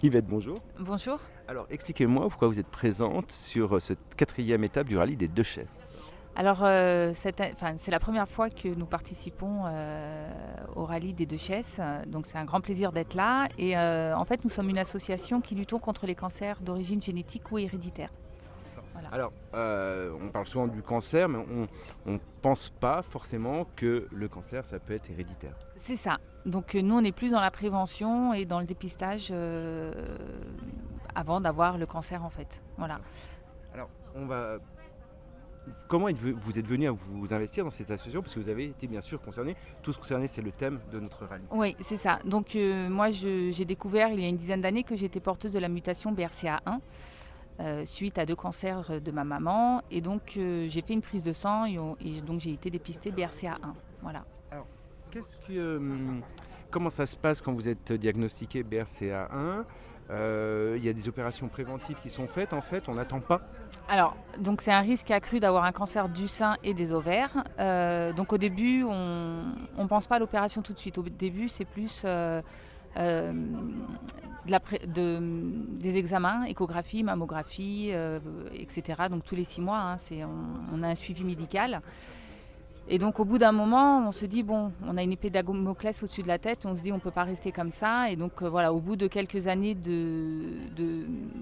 Yvette, bonjour. Bonjour. Alors, expliquez-moi pourquoi vous êtes présente sur cette quatrième étape du rallye des Deux Chesses. Alors, c'est la première fois que nous participons au rallye des Deux Chesses, donc c'est un grand plaisir d'être là. Et en fait, nous sommes une association qui luttons contre les cancers d'origine génétique ou héréditaire. Voilà. Alors, on parle souvent du cancer, mais on ne pense pas forcément que le cancer, ça peut être héréditaire. C'est ça. Donc nous, on est plus dans la prévention et dans le dépistage avant d'avoir le cancer en fait. Voilà. Alors, comment vous êtes venu à vous investir dans cette association? Parce que vous avez été bien sûr concerné. Tous concernés, c'est le thème de notre rallye. Oui, c'est ça. Donc moi, j'ai découvert il y a une dizaine d'années que j'étais porteuse de la mutation BRCA1. Suite à 2 cancers de ma maman. Et donc, j'ai fait une prise de sang et donc j'ai été dépistée BRCA1. Voilà. Alors, comment ça se passe quand vous êtes diagnostiqué BRCA1? Il y a des opérations préventives qui sont faites, en fait, on n'attend pas. Alors, donc c'est un risque accru d'avoir un cancer du sein et des ovaires. Donc au début, on ne pense pas à l'opération tout de suite. Au début, c'est plus euh, des examens, échographie, mammographie, etc. Donc tous les 6 mois, hein, on a un suivi médical. Et donc au bout d'un moment, on se dit, bon, on a une épée de Damoclès au-dessus de la tête, on se dit on ne peut pas rester comme ça. Et donc voilà, au bout de quelques années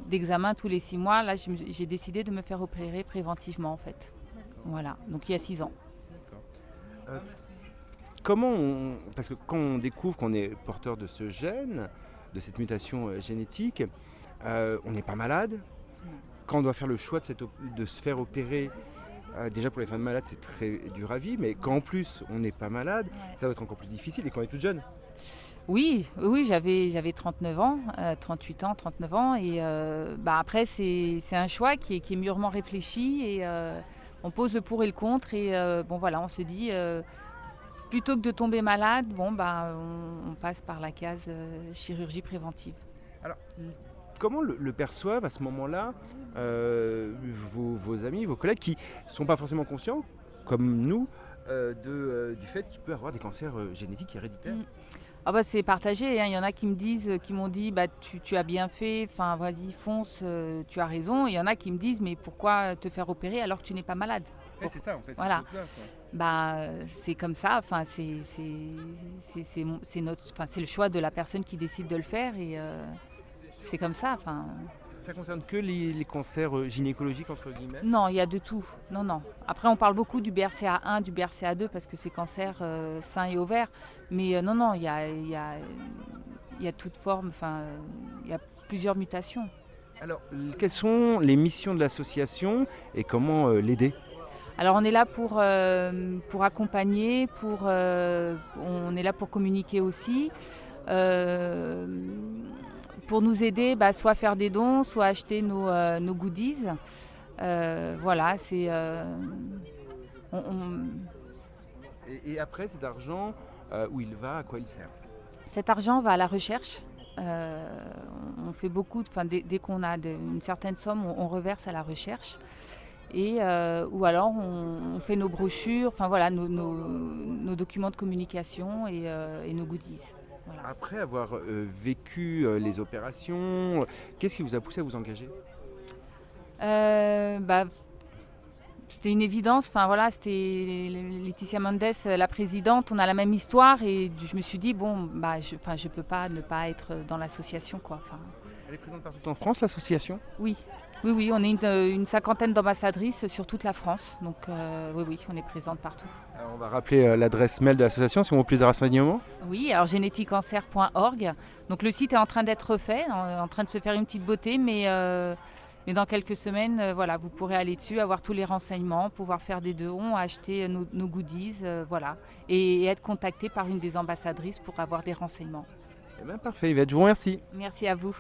d'examen tous les 6 mois, là j'ai décidé de me faire opérer préventivement en fait. Voilà, donc il y a 6 ans. Euh, Parce que quand on découvre qu'on est porteur de ce gène, de cette mutation génétique, on n'est pas malade. Quand on doit faire le choix de se faire opérer, déjà pour les femmes malades, c'est très dur à vivre, mais quand en plus on n'est pas malade, ça va être encore plus difficile et quand on est toute jeune. Oui, oui, j'avais 39 ans, 38 ans, 39 ans. Et après, c'est un choix qui est mûrement réfléchi. Et on pose le pour et le contre. Et bon, voilà, on se dit, plutôt que de tomber malade, bon, on passe par la case chirurgie préventive. Alors, comment le perçoivent à ce moment-là vos amis, vos collègues qui ne sont pas forcément conscients, comme nous, du fait qu'il peut avoir des cancers génétiques héréditaires? Mm. Ah bah, c'est partagé, hein. Il y en a qui me disent, qui m'ont dit, bah, tu as bien fait, enfin vas-y fonce, tu as raison. Et il y en a qui me disent, mais pourquoi te faire opérer alors que tu n'es pas malade? Ouais, c'est ça en fait, c'est ce Voilà, truc-là, quoi. bah, c'est comme ça. Enfin, c'est le choix de la personne qui décide de le faire. Et c'est comme ça. Enfin, Ça concerne que les cancers gynécologiques, entre guillemets? non, il y a de tout. Non, non. Après, on parle beaucoup du BRCA1, du BRCA2 parce que c'est cancer sein et ovaire. Mais non, non, il y a toute forme. Enfin, il y a plusieurs mutations. Alors, quelles sont les missions de l'association et comment l'aider? Alors, on est là pour accompagner, on est là pour communiquer aussi. Euh, pour nous aider, soit faire des dons, soit acheter nos goodies. Voilà, on- Et après, cet argent, où il va, à quoi il sert? cet argent va à la recherche. Euh, on fait beaucoup, enfin, dès qu'on a une certaine somme, on reverse à la recherche. Et, ou alors on fait nos brochures, enfin voilà, nos documents de communication et nos goodies. Voilà. Après avoir vécu les opérations, qu'est-ce qui vous a poussé à vous engager? Euh, bah, C'était une évidence, enfin voilà, c'était Laetitia Mendes, la présidente, on a la même histoire et je me suis dit, bon, je peux pas ne pas être dans l'association, quoi. Enfin, Elle est présente partout en France, l'association? oui, oui, oui, on est une cinquantaine d'ambassadrices sur toute la France, donc oui, oui, on est présente partout. Alors, on va rappeler l'adresse mail de l'association si on veut plus de renseignements. Oui, alors génétiquecancer.org, donc le site est en train d'être fait, en train de se faire une petite beauté, mais dans quelques semaines, voilà, vous pourrez aller dessus, avoir tous les renseignements, pouvoir faire des dons, acheter nos goodies, voilà, et être contacté par une des ambassadrices pour avoir des renseignements. Eh bien, parfait, Yvette, je vous remercie. Merci à vous.